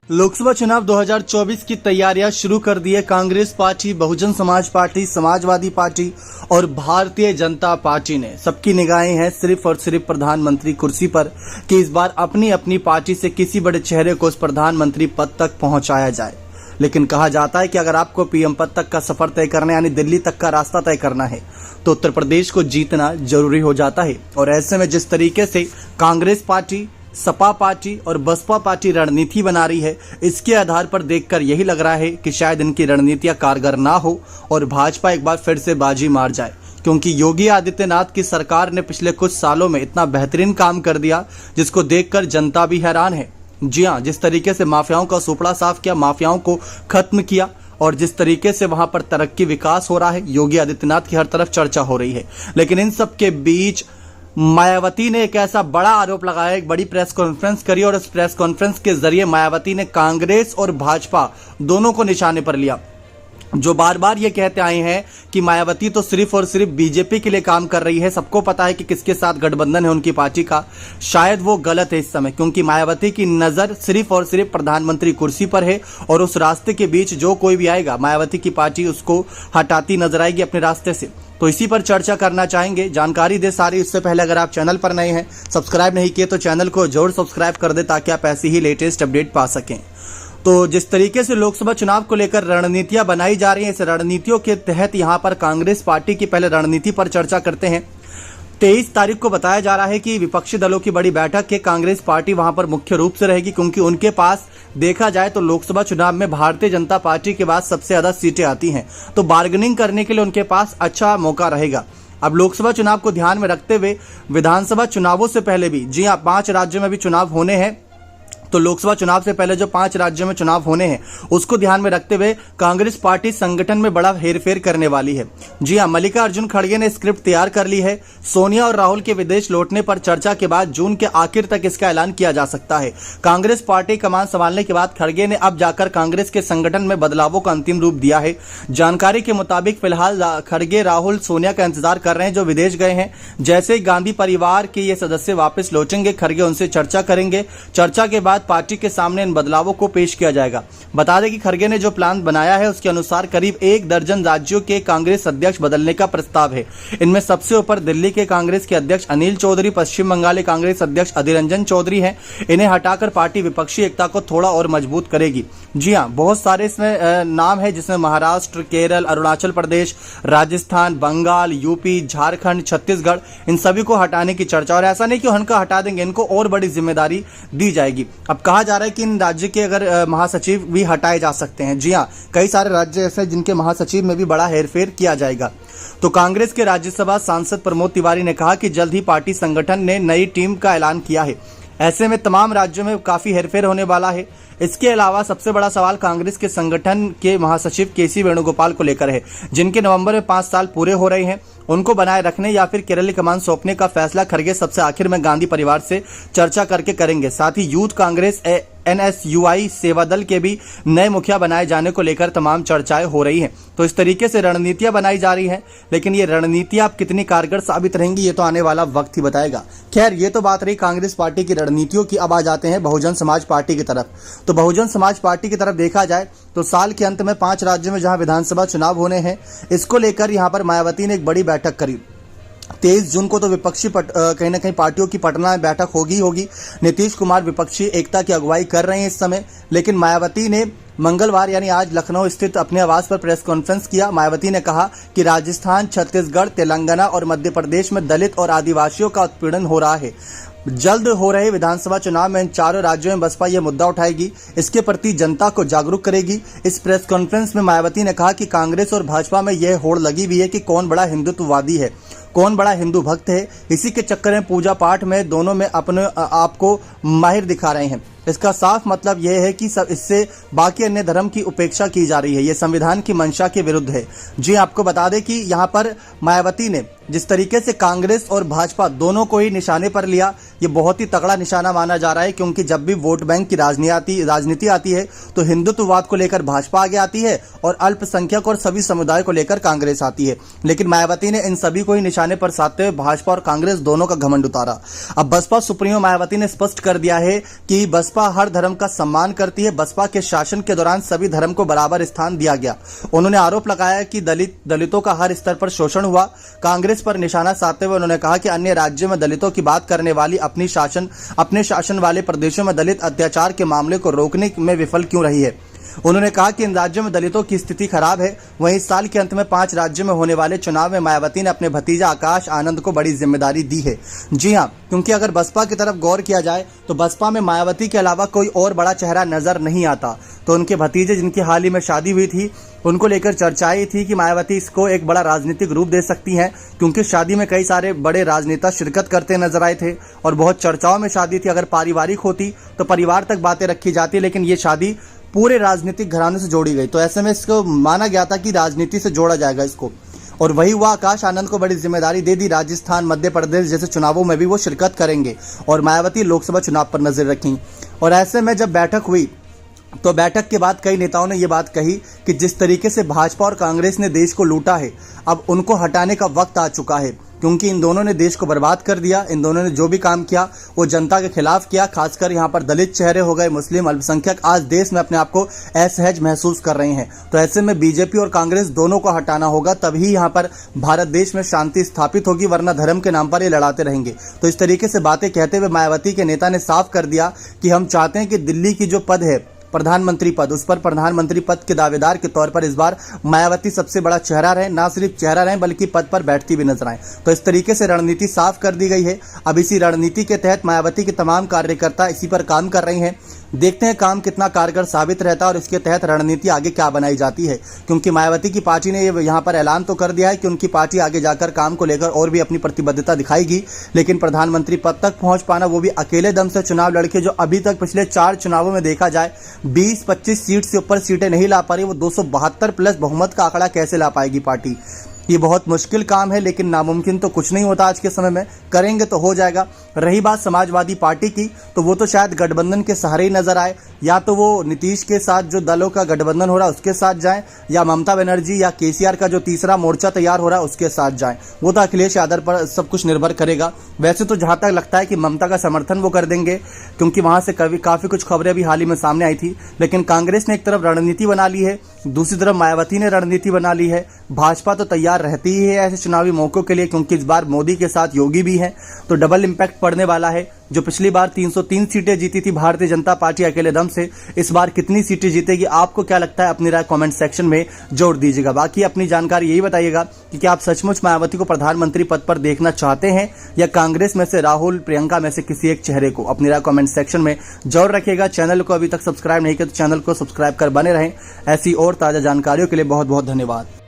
लोकसभा चुनाव 2024 की तैयारियां शुरू कर दी है Congress party, Bahujan Samaj party, Samajwadi party और भारतीय जनता पार्टी ने। सबकी निगाहें हैं सिर्फ और सिर्फ प्रधानमंत्री कुर्सी पर कि इस बार अपनी अपनी पार्टी से किसी बड़े चेहरे को उस प्रधानमंत्री पद तक पहुंचाया जाए। लेकिन कहा जाता है कि अगर आपको पीएम पद तक का सफर तय करना यानी दिल्ली तक का रास्ता तय करना है तो उत्तर प्रदेश को जीतना जरूरी हो जाता है। और ऐसे में जिस तरीके से कांग्रेस पार्टी, सपा पार्टी और बसपा पार्टी रणनीति बना रही है, इसके आधार पर देखकर यही लग रहा है कि शायद इनकी रणनीतियां कारगर ना हो और भाजपा एक बार फिर से बाजी मार जाए। क्योंकि योगी आदित्यनाथ की सरकार ने पिछले कुछ सालों में इतना बेहतरीन काम कर दिया जिसको देखकर जनता भी हैरान है। जी हाँ, जिस तरीके से माफियाओं का सुपड़ा साफ किया, माफियाओं को खत्म किया और जिस तरीके से वहां पर तरक्की विकास हो रहा है, योगी आदित्यनाथ की हर तरफ चर्चा हो रही है। लेकिन इन सब के बीच मायावती ने एक ऐसा बड़ा आरोप लगाया, एक बड़ी प्रेस कॉन्फ्रेंस करी और इस प्रेस कॉन्फ्रेंस के जरिए मायावती ने कांग्रेस और भाजपा दोनों को निशाने पर लिया। जो बार बार ये कहते आए हैं कि मायावती तो सिर्फ और सिर्फ बीजेपी के लिए काम कर रही है, सबको पता है कि किसके साथ गठबंधन है उनकी पार्टी का। शायद वो गलत है इस समय, क्योंकि मायावती की नजर सिर्फ और सिर्फ प्रधानमंत्री कुर्सी पर है और उस रास्ते के बीच जो कोई भी आएगा मायावती की पार्टी उसको हटाती नजर आएगी अपने रास्ते से। तो इसी पर चर्चा करना चाहेंगे, जानकारी दे सारी। इससे पहले अगर आप चैनल पर नए हैं, सब्सक्राइब नहीं किए तो चैनल को जरूर सब्सक्राइब कर दे ताकि आप ऐसी ही लेटेस्ट अपडेट पा सकें। तो जिस तरीके से लोकसभा चुनाव को लेकर रणनीतियां बनाई जा रही हैं, इस रणनीतियों के तहत यहां पर कांग्रेस पार्टी की पहले रणनीति पर चर्चा करते हैं। 23 तारीख को बताया जा रहा है कि विपक्षी दलों की बड़ी बैठक है। कांग्रेस पार्टी वहां पर मुख्य रूप से रहेगी क्योंकि उनके पास देखा जाए तो लोकसभा चुनाव में भारतीय जनता पार्टी के बाद सबसे ज्यादा सीटें आती हैं, तो बार्गेनिंग करने के लिए उनके पास अच्छा मौका रहेगा। अब लोकसभा चुनाव को ध्यान में रखते हुए विधानसभा चुनावों से पहले भी, जी हाँ, 5 राज्यों में भी चुनाव होने हैं, तो लोकसभा चुनाव से पहले जो 5 राज्यों में चुनाव होने हैं उसको ध्यान में रखते हुए कांग्रेस पार्टी संगठन में बड़ा हेरफेर करने वाली है। जी हां, मल्लिकार्जुन खड़गे ने स्क्रिप्ट तैयार कर ली है। सोनिया और राहुल के विदेश लौटने पर चर्चा के बाद जून के आखिर तक इसका ऐलान किया जा सकता है। कांग्रेस पार्टी कमान संभालने के बाद खड़गे ने अब जाकर कांग्रेस के संगठन में बदलावों का अंतिम रूप दिया है। जानकारी के मुताबिक फिलहाल खड़गे राहुल सोनिया का इंतजार कर रहे हैं जो विदेश गए हैं। जैसे ही गांधी परिवार के ये सदस्य वापस लौटेंगे, खड़गे उनसे चर्चा करेंगे। चर्चा के बाद पार्टी के सामने इन बदलावों को पेश किया जाएगा। बता दें कि खड़गे ने जो प्लान बनाया है उसके अनुसार करीब 1 दर्जन राज्यों के कांग्रेस अध्यक्ष बदलने का प्रस्ताव है। इनमें सबसे ऊपर दिल्ली के कांग्रेस के अध्यक्ष अनिल चौधरी, पश्चिम बंगाल के कांग्रेस अध्यक्ष अधीर रंजन चौधरी हैं। इन्हें हटाकर पार्टी विपक्षी एकता को थोड़ा और मजबूत करेगी। जी हां, बहुत सारे इसमें नाम है जिसमें महाराष्ट्र, केरल, अरुणाचल प्रदेश, राजस्थान, बंगाल, यूपी, झारखंड, छत्तीसगढ़, इन सभी को हटाने की चर्चा। और ऐसा नहीं कि उनका हटा देंगे, इनको और बड़ी जिम्मेदारी दी जाएगी। अब कहा जा रहा है कि इन राज्य के अगर महासचिव भी हटाए जा सकते हैं। जी हां, कई सारे राज्य ऐसे जिनके महासचिव में भी बड़ा हेरफेर किया जाएगा। तो कांग्रेस के राज्यसभा सांसद प्रमोद तिवारी ने कहा कि जल्द ही पार्टी संगठन ने नई टीम का ऐलान किया है। ऐसे में तमाम राज्यों में काफी हेरफेर होने वाला है। इसके अलावा सबसे बड़ा सवाल कांग्रेस के संगठन के महासचिव केसी वेणुगोपाल को लेकर है, जिनके नवंबर में 5 साल पूरे हो रहे हैं। उनको बनाए रखने या फिर केरल कमान सौंपने का फैसला खड़गे सबसे आखिर में गांधी परिवार से चर्चा करके करेंगे। साथ ही यूथ कांग्रेस NSUI सेवा दल के भी नए मुखिया बनाए जाने को लेकर तमाम चर्चाएं हो रही हैं। तो इस तरीके से रणनीतियां बनाई जा रही हैं, लेकिन ये रणनीतियां अब कितनी कारगर साबित रहेंगी ये तो आने वाला वक्त ही बताएगा। खैर, ये तो बात रही कांग्रेस पार्टी की रणनीतियों की। अब आ जाते हैं बहुजन समाज पार्टी की तरफ। तो बहुजन समाज पार्टी की तरफ देखा जाए तो साल के अंत में 5 राज्यों में जहां विधानसभा चुनाव होने हैं, इसको लेकर यहां पर मायावती ने एक बड़ी बैठक करी। 23 जून को तो विपक्षी कहीं ना कहीं पार्टियों की पटना में बैठक होगी। नीतीश कुमार विपक्षी एकता की अगुवाई कर रहे हैं इस समय, लेकिन मायावती ने मंगलवार यानी आज लखनऊ स्थित अपने आवास पर प्रेस कॉन्फ्रेंस किया। मायावती ने कहा कि राजस्थान, छत्तीसगढ़, तेलंगाना और मध्य प्रदेश में दलित और आदिवासियों का उत्पीड़न हो रहा है। जल्द हो रहे विधानसभा चुनाव में इन चारों राज्यों में बसपा यह मुद्दा उठाएगी, इसके प्रति जनता को जागरूक करेगी। इस प्रेस कॉन्फ्रेंस में मायावती ने कहा कि कांग्रेस और भाजपा में यह होड़ लगी हुई है कि कौन बड़ा हिंदुत्ववादी है, कौन बड़ा हिंदू भक्त है। इसी के चक्कर में पूजा पाठ में दोनों में अपने आप को माहिर दिखा रहे हैं। इसका साफ मतलब यह है कि सब इससे बाकी अन्य धर्म की उपेक्षा की जा रही है। यह संविधान की मंशा के विरुद्ध है। जी, आपको बता दें कि यहाँ पर मायावती ने जिस तरीके से कांग्रेस और भाजपा दोनों को ही निशाने पर लिया, ये बहुत ही तगड़ा निशाना माना जा रहा है। क्योंकि जब भी वोट बैंक की राजनीति आती है तो हिंदुत्ववाद को लेकर भाजपा आगे आती है और अल्पसंख्यक और सभी समुदाय को लेकर कांग्रेस आती है। लेकिन मायावती ने इन सभी को ही निशाने पर साधते हुए भाजपा और कांग्रेस दोनों का घमंड उतारा। अब बसपा सुप्रीमो मायावती ने स्पष्ट कर दिया है कि बसपा बसपा हर धर्म का सम्मान करती है। बसपा के शासन के दौरान सभी धर्म को बराबर स्थान दिया गया। उन्होंने आरोप लगाया कि दलितों का हर स्तर पर शोषण हुआ। कांग्रेस पर निशाना साधते हुए उन्होंने कहा कि अन्य राज्यों में दलितों की बात करने वाली अपने शासन वाले प्रदेशों में दलित अत्याचार के मामले को रोकने में विफल क्यों रही है। उन्होंने कहा कि इन राज्यों में दलितों की स्थिति खराब है। वहीं इस साल के अंत में 5 राज्यों में होने वाले चुनाव में मायावती ने अपने भतीजा आकाश आनंद को बड़ी जिम्मेदारी दी है। जी हां, क्योंकि अगर बसपा की तरफ गौर किया जाए तो बसपा में मायावती के अलावा कोई और बड़ा चेहरा नजर नहीं आता। तो उनके भतीजे जिनकी हाल ही में शादी हुई थी, उनको लेकर चर्चाएं थी कि मायावती इसको एक बड़ा राजनीतिक रूप दे सकती हैं, क्योंकि शादी में कई सारे बड़े राजनेता शिरकत करते नजर आए थे और बहुत चर्चाओं में शादी थी। अगर पारिवारिक होती तो परिवार तक बातें रखी जाती, लेकिन ये शादी पूरे राजनीतिक घराने से जोड़ी गई। तो ऐसे में इसको माना गया था कि राजनीति से जोड़ा जाएगा इसको, और वही हुआ। आकाश आनंद को बड़ी जिम्मेदारी दे दी। राजस्थान, मध्य प्रदेश जैसे चुनावों में भी वो शिरकत करेंगे और मायावती लोकसभा चुनाव पर नजर रखी। और ऐसे में जब बैठक हुई तो बैठक के बाद कई नेताओं ने ये बात कही कि जिस तरीके से भाजपा और कांग्रेस ने देश को लूटा है, अब उनको हटाने का वक्त आ चुका है, क्योंकि इन दोनों ने देश को बर्बाद कर दिया। इन दोनों ने जो भी काम किया वो जनता के खिलाफ किया। खासकर यहाँ पर दलित चेहरे हो गए, मुस्लिम अल्पसंख्यक आज देश में अपने आप को असहज महसूस कर रहे हैं। तो ऐसे में बीजेपी और कांग्रेस दोनों को हटाना होगा, तभी यहाँ पर भारत देश में शांति स्थापित होगी, वरना धर्म के नाम पर ये लड़ाते रहेंगे। तो इस तरीके से बातें कहते हुए मायावती के नेता ने साफ कर दिया कि हम चाहते हैं कि दिल्ली की जो पद है प्रधानमंत्री पद, उस पर प्रधानमंत्री पद के दावेदार के तौर पर इस बार मायावती सबसे बड़ा चेहरा रहे, ना सिर्फ चेहरा रहे बल्कि पद पर बैठती भी नजर आए। तो इस तरीके से रणनीति साफ कर दी गई है। अब इसी रणनीति के तहत मायावती के तमाम कार्यकर्ता इसी पर काम कर रहे हैं। देखते हैं काम कितना कारगर साबित रहता है और इसके तहत रणनीति आगे क्या बनाई जाती है, क्योंकि मायावती की पार्टी ने यहाँ पर ऐलान तो कर दिया है कि उनकी पार्टी आगे जाकर काम को लेकर और भी अपनी प्रतिबद्धता दिखाएगी, लेकिन प्रधानमंत्री पद तक पहुंच पाना, वो भी अकेले दम से चुनाव लड़के, जो अभी तक पिछले 4 चुनावों में देखा जाए 20-25 सीट से ऊपर सीटें नहीं ला पा रही, वो 272 प्लस बहुमत का आंकड़ा कैसे ला पाएगी पार्टी। ये बहुत मुश्किल काम है, लेकिन नामुमकिन तो कुछ नहीं होता आज के समय में, करेंगे तो हो जाएगा। रही बात समाजवादी पार्टी की, तो वो तो शायद गठबंधन के सहारे ही नजर आए, या तो वो नीतीश के साथ जो दलों का गठबंधन हो रहा है उसके साथ जाएं, या ममता बनर्जी या केसीआर का जो तीसरा मोर्चा तैयार हो रहा है उसके साथ जाएं। वो तो अखिलेश यादव पर सब कुछ निर्भर करेगा। वैसे तो जहां तक लगता है कि ममता का समर्थन वो कर देंगे, क्योंकि वहां से काफी कुछ खबरें भी हाल ही में सामने आई थी। लेकिन कांग्रेस ने एक तरफ रणनीति बना ली है, दूसरी तरफ मायावती ने रणनीति बना ली है। भाजपा तो तैयार रहती ही है ऐसे चुनावी मौकों के लिए, क्योंकि इस बार मोदी के साथ योगी भी है, तो डबल इम्पैक्ट पड़ने वाला है। जो पिछली बार 303 सीटें जीती थी भारतीय जनता पार्टी अकेले दम से, इस बार कितनी सीटें जीतेगी, आपको क्या लगता है, अपनी राय कमेंट सेक्शन में जोड़ दीजिएगा। बाकी अपनी जानकारी यही बताइएगा कि क्या आप सचमुच मायावती को प्रधानमंत्री पद पर देखना चाहते हैं, या कांग्रेस में से राहुल, प्रियंका में से किसी एक चेहरे को। अपनी राय कमेंट सेक्शन में जोड़ रखिएगा। चैनल को अभी तक सब्सक्राइब नहीं किया तो चैनल को सब्सक्राइब कर बने रहें। ऐसी और ताजा जानकारियों के लिए बहुत बहुत धन्यवाद।